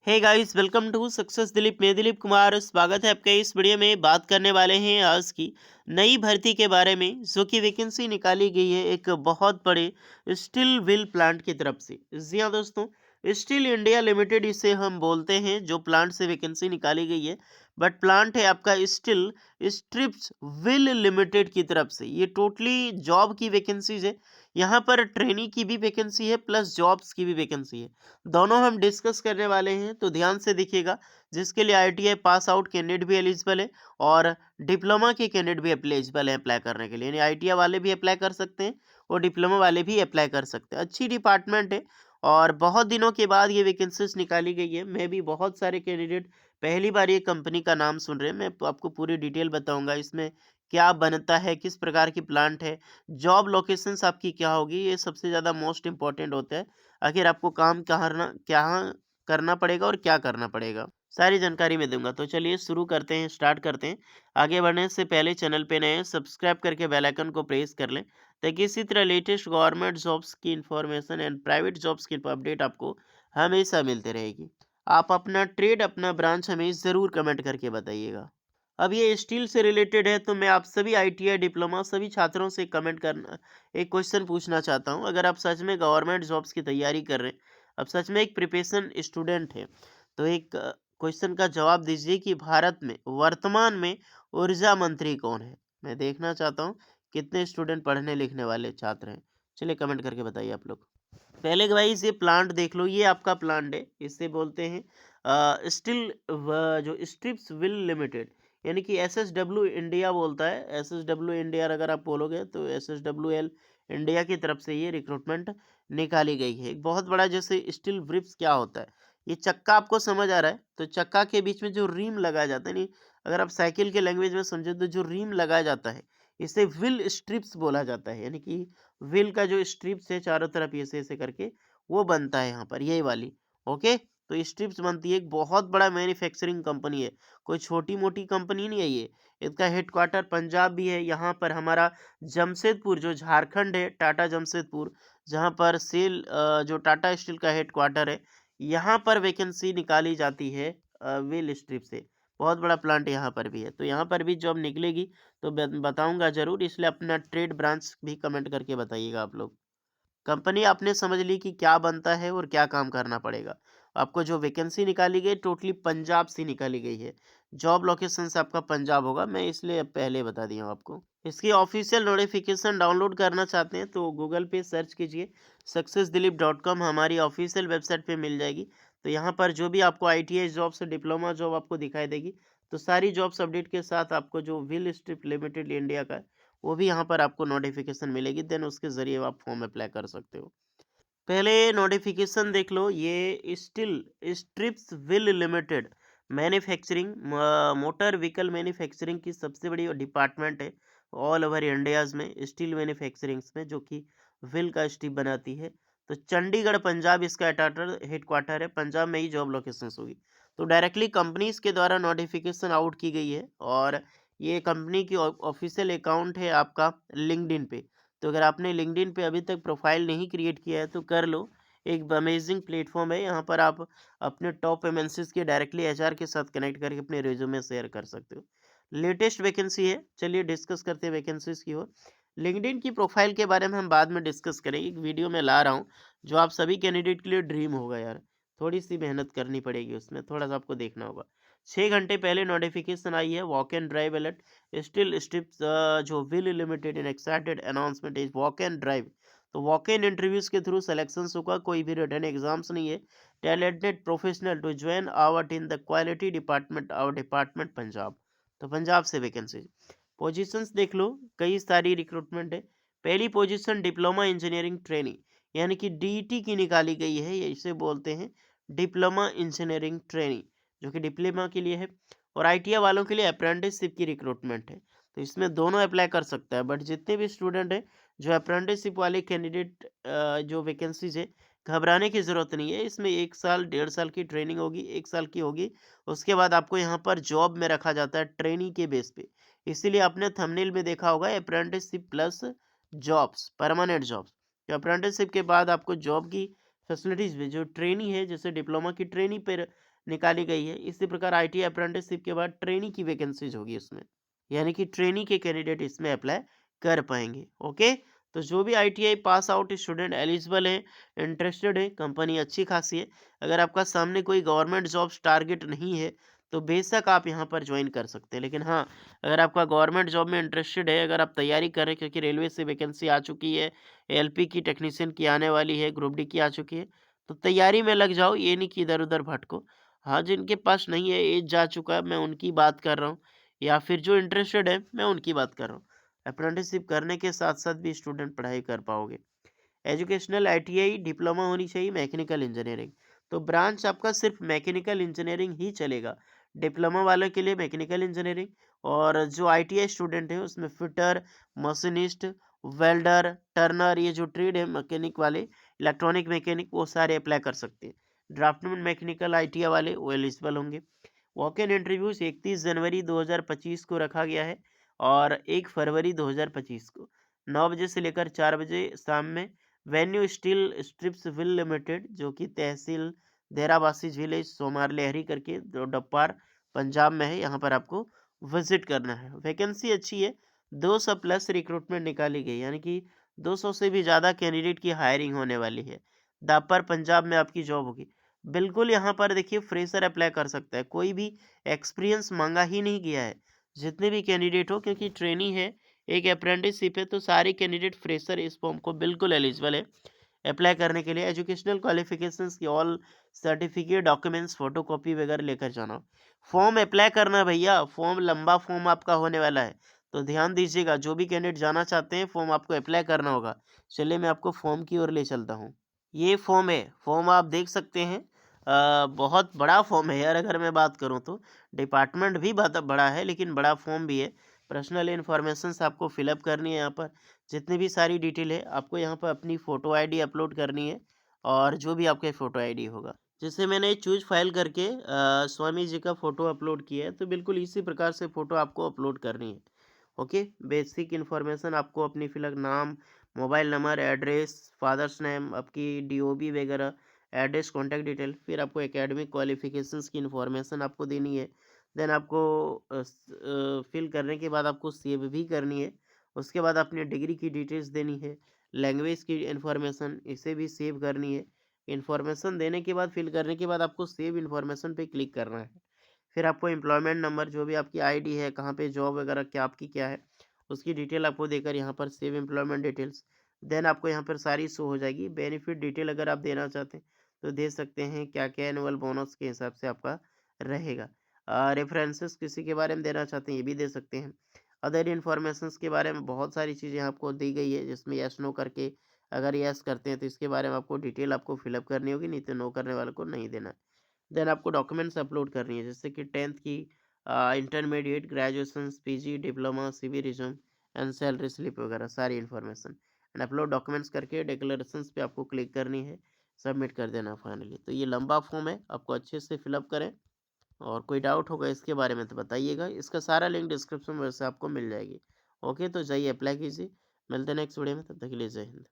Hey guys, welcome to success Dilip. मैं दिलीप कुमार, स्वागत है आपका। इस वीडियो में बात करने वाले हैं आज की नई भर्ती के बारे में, जो कि वैकेंसी निकाली गई है एक बहुत बड़े स्टील व्हील प्लांट की तरफ से। जी हाँ दोस्तों, स्टील इंडिया लिमिटेड इसे हम बोलते हैं, जो प्लांट से वैकेंसी निकाली गई है। बट प्लांट है आपका स्टील स्ट्रिप्स व्हील लिमिटेड की तरफ से। ये टोटली जॉब की वैकेंसीज है। यहाँ पर ट्रेनी की भी वैकेंसी है प्लस जॉब्स की भी वैकेंसी है। दोनों हम डिस्कस करने वाले हैं, तो ध्यान से देखिएगा। जिसके लिए आईटीआई पास आउट कैंडिडेट भी एलिजिबल है और डिप्लोमा के कैंडिडेट भी एलिजिबल है अप्लाई करने के लिए। यानी आईटीआई वाले भी अप्लाई कर सकते हैं और डिप्लोमा वाले भी अप्लाई कर सकते हैं। अच्छी डिपार्टमेंट है और बहुत दिनों के बाद ये वैकेंसीज निकाली गई है। मैं भी बहुत सारे कैंडिडेट पहली बार ये कंपनी का नाम सुन रहे हैं। मैं आपको पूरी डिटेल बताऊंगा इसमें क्या बनता है, किस प्रकार की प्लांट है, जॉब लोकेशंस आपकी क्या होगी। ये सबसे ज़्यादा मोस्ट इंपॉर्टेंट होता है। आखिर आपको काम कहाँ करना पड़ेगा और क्या करना पड़ेगा, सारी जानकारी मैं दूंगा। तो चलिए शुरू करते हैं, स्टार्ट करते हैं। आगे बढ़ने से पहले चैनल पे नए हैं, सब्सक्राइब करके बेल आइकन को प्रेस कर लें, ताकि इसी तरह लेटेस्ट गवर्नमेंट जॉब्स की इंफॉर्मेशन एंड प्राइवेट जॉब्स की अपडेट आपको हमेशा मिलते रहेगी। आप अपना ट्रेड, अपना ब्रांच हमें ज़रूर कमेंट करके बताइएगा। अब ये स्टील से रिलेटेड है, तो मैं आप सभी आईटीआई डिप्लोमा सभी छात्रों से कमेंट करना एक क्वेश्चन पूछना चाहता हूँ। अगर आप सच में गवर्नमेंट जॉब्स की तैयारी कर रहे हैं, आप सच में एक प्रिपरेशन स्टूडेंट हैं, तो एक क्वेश्चन का जवाब दीजिए कि भारत में वर्तमान में ऊर्जा मंत्री कौन है। मैं देखना चाहता हूँ कितने स्टूडेंट पढ़ने लिखने वाले छात्र हैं। चलिए कमेंट करके बताइए आप लोग। पहले गाइस ये प्लांट देख लो, ये आपका प्लांट है। इसे बोलते हैं स्टील जो स्ट्रिप्स विल लिमिटेड, यानी कि एसएसडब्ल्यू इंडिया बोलता है। एसएसडब्ल्यू इंडिया अगर आप बोलोगे तो एसएसडब्ल्यूएल इंडिया की तरफ से ये रिक्रूटमेंट निकाली गई है। एक बहुत बड़ा, जैसे स्टील व्रिप्स क्या होता है, ये चक्का आपको समझ आ रहा है। तो चक्का के बीच में जो रिम लगाया जाता है, नहीं अगर आप साइकिल के लैंग्वेज में समझे तो जो रिम लगाया जाता है, इसे व्हील स्ट्रिप्स बोला जाता है। यानी कि व्हील का जो स्ट्रिप्स है चारों तरफ ऐसे-ऐसे करके वो बनता है यहाँ पर, यही वाली। ओके? तो स्ट्रिप्स बनती है। एक बहुत बड़ा मैन्युफैक्चरिंग कंपनी है। कोई छोटी-मोटी कंपनी नहीं है ये। इसका हेडक्वार्टर पंजाब भी है। यहाँ पर हमारा जमशेदपुर जो झारखंड है, टाटा जमशेदपुर, जहाँ पर जो टाटा स्टील का हेडक्वार्टर है, यहाँ पर वैकेंसी निकाली जाती है व्हील स्ट्रिप से। बहुत बड़ा प्लांट यहाँ पर भी है। तो यहाँ पर भी जॉब निकलेगी तो बताऊंगा जरूर, इसलिए अपना ट्रेड ब्रांच भी कमेंट करके बताइएगा आप लोग। कंपनी आपने समझ ली कि क्या बनता है और क्या काम करना पड़ेगा। आपको जो वैकेंसी निकाली गई टोटली पंजाब से निकाली गई है। जॉब लोकेशन से आपका पंजाब होगा, मैं इसलिए पहले बता दिया हूँ आपको। इसकी ऑफिशियल नोटिफिकेशन डाउनलोड करना चाहते हैं तो गूगल पे सर्च कीजिए, successdilip.com हमारी ऑफिशियल वेबसाइट पे मिल जाएगी। तो यहाँ पर जो भी आपको आईटीआई जॉब से डिप्लोमा जॉब आपको दिखाई देगी, तो सारी जॉब्स अपडेट के साथ आपको जो व्हील स्ट्रिप लिमिटेड इंडिया का है, वो भी यहाँ पर आपको नोटिफिकेशन मिलेगी। देन उसके ज़रिए आप फॉर्म अप्लाई कर सकते हो। पहले नोटिफिकेशन देख लो। ये steel strips will limited manufacturing, motor vehicle manufacturing की सबसे बड़ी डिपार्टमेंट है ऑल ओवर इंडियाज में, स्टील मैन्युफैक्चरिंग में, जो कि व्हील का स्ट्रिप बनाती है। तो चंडीगढ़ पंजाब इसका हेडक्वार्टर है। पंजाब में ही जॉब लोकेशन होगी। तो डायरेक्टली कंपनीज के द्वारा नोटिफिकेशन आउट की गई है और ये कंपनी की ऑफिशियल अकाउंट है आपका लिंक्डइन पे। तो अगर आपने लिंक्डइन पे अभी तक प्रोफाइल नहीं क्रिएट किया है तो कर लो। एक अमेजिंग प्लेटफॉर्म है। यहाँ पर आप अपने टॉप एमएनसीज के डायरेक्टली एचआर के साथ कनेक्ट करके अपने रिज्यूमे शेयर कर सकते हो। लेटेस्ट वैकेंसी है, चलिए डिस्कस करते हैं वैकेंसीज की ओर। लिंक्डइन की प्रोफाइल के बारे में हम बाद में डिस्कस करेंगे। एक वीडियो में ला रहा हूँ जो आप सभी कैंडिडेट के लिए ड्रीम होगा यार। थोड़ी सी मेहनत करनी पड़ेगी, उसमें थोड़ा सा आपको देखना होगा। 6 घंटे पहले नोटिफिकेशन आई है, walk and drive alert. Still strips जो will limited in excited announcement is walk and drive. तो वॉक इन इंटरव्यूज के थ्रू सिलेक्शन होगा, कोई भी रिटर्न एग्जाम्स नहीं है। Talented professional to join our in the quality department, our department Punjab. तो पंजाब से वैकेंसी। पोजीशंस देख लो, कई सारी रिक्रूटमेंट है। पहली पोजीशन डिप्लोमा इंजीनियरिंग ट्रेनिंग, यानी कि डीईटी की निकाली गई है। ये इसे बोलते हैं डिप्लोमा इंजीनियरिंग ट्रेनिंग, जो कि डिप्लोमा के लिए है। और आईटीआई वालों के लिए अप्रेंटिसशिप की रिक्रूटमेंट है। तो इसमें दोनों अप्लाई कर सकता है। बट जितने भी स्टूडेंट हैं जो अप्रेंटिसशिप वाले कैंडिडेट, जो वैकेंसीज है, घबराने की ज़रूरत नहीं है। इसमें 1 साल 1.5 साल की ट्रेनिंग होगी, 1 साल की होगी। उसके बाद आपको यहाँ पर जॉब में रखा जाता है ट्रेनिंग के बेस पे। इसीलिए आपने थंबनेल में देखा होगा apprenticeship plus jobs, permanent jobs. तो अप्रेंटिसशिप के बाद आपको जॉब की फैसिलिटीज़ भी, जो ट्रेनी है, जैसे डिप्लोमा की ट्रेनी पर निकाली गई है। इसी प्रकार आईटीआई अप्रेंटिसशिप के बाद ट्रेनी की वैकेंसीज होगी उसमें, यानी कि ट्रेनी के कैंडिडेट इसमें अप्लाई कर पाएंगे। ओके, तो जो भी ITI pass out student eligible है, इंटरेस्टेड है, कंपनी अच्छी खासी है। अगर आपका सामने कोई गवर्नमेंट जॉब्स टारगेट नहीं है तो बेशक आप यहाँ पर ज्वाइन कर सकते हैं। लेकिन हाँ, अगर आपका गवर्नमेंट जॉब में इंटरेस्टेड है, अगर आप तैयारी कर रहे हैं, क्योंकि रेलवे से वैकेंसी आ चुकी है, एलपी की टेक्नीशियन की आने वाली है, ग्रुप डी की आ चुकी है, तो तैयारी में लग जाओ, ये नहीं कि इधर उधर भटको। हाँ, जिनके पास नहीं है, एज जा चुका है, मैं उनकी बात कर रहा हूँ, या फिर जो इंटरेस्टेड है मैं उनकी बात कर रहा हूँ। अप्रेंटिसशिप करने के साथ साथ भी स्टूडेंट पढ़ाई कर पाओगे। एजुकेशनल आईटीआई डिप्लोमा होनी चाहिए मैकेनिकल इंजीनियरिंग, तो ब्रांच आपका सिर्फ मैकेनिकल इंजीनियरिंग ही चलेगा। डिप्लोमा वालों के लिए मैकेनिकल इंजीनियरिंग, और जो आईटीआई स्टूडेंट है उसमें फिटर, मशीनिस्ट, वेल्डर, टर्नर, ये जो ट्रेड है मैकेनिक वाले, इलेक्ट्रॉनिक मैकेनिक, वो सारे अप्लाई कर सकते हैं। ड्राफ्टमैन मैकेनिकल आईटीआई वाले वो एलिजिबल होंगे। वॉक इन इंटरव्यूज 31 जनवरी 2025 को रखा गया है और 1 फरवरी 2025 को 9 बजे से लेकर 4 बजे शाम में। Venue steel strips will limited, जो कि तहसील देराबासी विलेज सोमार लहरी करके जो डप्पार पंजाब में है, यहाँ पर आपको विजिट करना है। वैकेंसी अच्छी है, 200 प्लस रिक्रूटमेंट निकाली गई, यानी कि 200 से भी ज़्यादा कैंडिडेट की हायरिंग होने वाली है। दापर पंजाब में आपकी जॉब होगी। बिल्कुल यहाँ पर देखिए फ्रेशर अप्लाई कर सकता है, कोई भी एक्सपीरियंस मांगा ही नहीं गया है। जितने भी कैंडिडेट हो, क्योंकि ट्रेनी है, एक अप्रेंटिसशिप है, तो सारे कैंडिडेट फ्रेशर इस फॉर्म को बिल्कुल एलिजिबल है अप्लाई करने के लिए। एजुकेशनल क्वालिफिकेशंस की ऑल सर्टिफिकेट, डॉक्यूमेंट्स, फोटोकॉपी वगैरह लेकर जाना। फॉर्म अप्लाई करना भैया, फॉर्म लंबा फॉर्म आपका होने वाला है, तो ध्यान दीजिएगा। जो भी कैंडिडेट जाना चाहते हैं, फॉर्म आपको अप्लाई करना होगा। चलिए मैं आपको फॉर्म की ओर ले चलता हूँ। ये फॉर्म है, फॉर्म आप देख सकते हैं। बहुत बड़ा फॉर्म है यार, अगर मैं बात करूँ तो। डिपार्टमेंट भी बहुत बड़ा है, लेकिन बड़ा फॉर्म भी है। पर्सनल इन्फॉर्मेशंस आपको फिलअप करनी है यहाँ पर। जितनी भी सारी डिटेल है आपको यहाँ पर अपनी फ़ोटो आईडी अपलोड करनी है, और जो भी आपके फ़ोटो आईडी होगा। जैसे मैंने चूज़ फाइल करके स्वामी जी का फ़ोटो अपलोड किया है, तो बिल्कुल इसी प्रकार से फ़ोटो आपको अपलोड करनी है। ओके, बेसिक इन्फॉर्मेशन आपको अपनी फिलहाल नाम, mobile number, address, father's name, आपकी डीओबी वगैरह, एड्रेस, कॉन्टैक्ट डिटेल, फिर आपको एकेडमिक क्वालिफिकेशंस की इन्फॉर्मेशन आपको देनी है। देन आपको फिल करने के बाद आपको सेव भी करनी है। उसके बाद अपनी डिग्री की डिटेल्स देनी है, लैंग्वेज की इन्फॉर्मेशन इसे भी सेव करनी है। इन्फॉर्मेशन देने के बाद, फिल करने के बाद आपको सेव इन्फॉर्मेशन पे क्लिक करना है। फिर आपको एम्प्लॉयमेंट नंबर, जो भी आपकी आईडी है, कहाँ पे जॉब वगैरह क्या आपकी क्या है, उसकी डिटेल आपको देकर यहाँ पर सेव एम्प्लॉयमेंट डिटेल्स, देन आपको यहाँ पर सारी शो हो जाएगी। बेनिफिट डिटेल अगर आप देना चाहते हैं तो दे सकते हैं, क्या क्या एनुअल बोनस के हिसाब से आपका रहेगा। रेफरेंसेस किसी के बारे में देना चाहते हैं, ये भी दे सकते हैं। अदर इन्फॉर्मेशंस के बारे में बहुत सारी चीज़ें आपको दी गई है, जिसमें यस नो करके, अगर यस करते हैं तो इसके बारे में आपको डिटेल आपको फिलअप करनी होगी, नहीं तो नो करने वाले को नहीं देना है। देन आपको डॉक्यूमेंट्स अपलोड करनी है, जैसे कि 10th की, intermediate, graduation, PG, diploma, CV resume and salary slip वगैरह सारी इन्फॉर्मेशन, एंड अपलोड डॉक्यूमेंट्स करके डिक्लेरेशंस पे आपको क्लिक करनी है, सबमिट कर देना फाइनली। तो ये लंबा फॉर्म है, आपको अच्छे से फिलअप करें, और कोई डाउट होगा इसके बारे में तो बताइएगा। इसका सारा लिंक डिस्क्रिप्शन में से आपको मिल जाएगी। ओके, तो जाइए अप्लाई कीजिए। मिलते हैं नेक्स्ट वीडियो में, तब तक के लिए जय हिंद।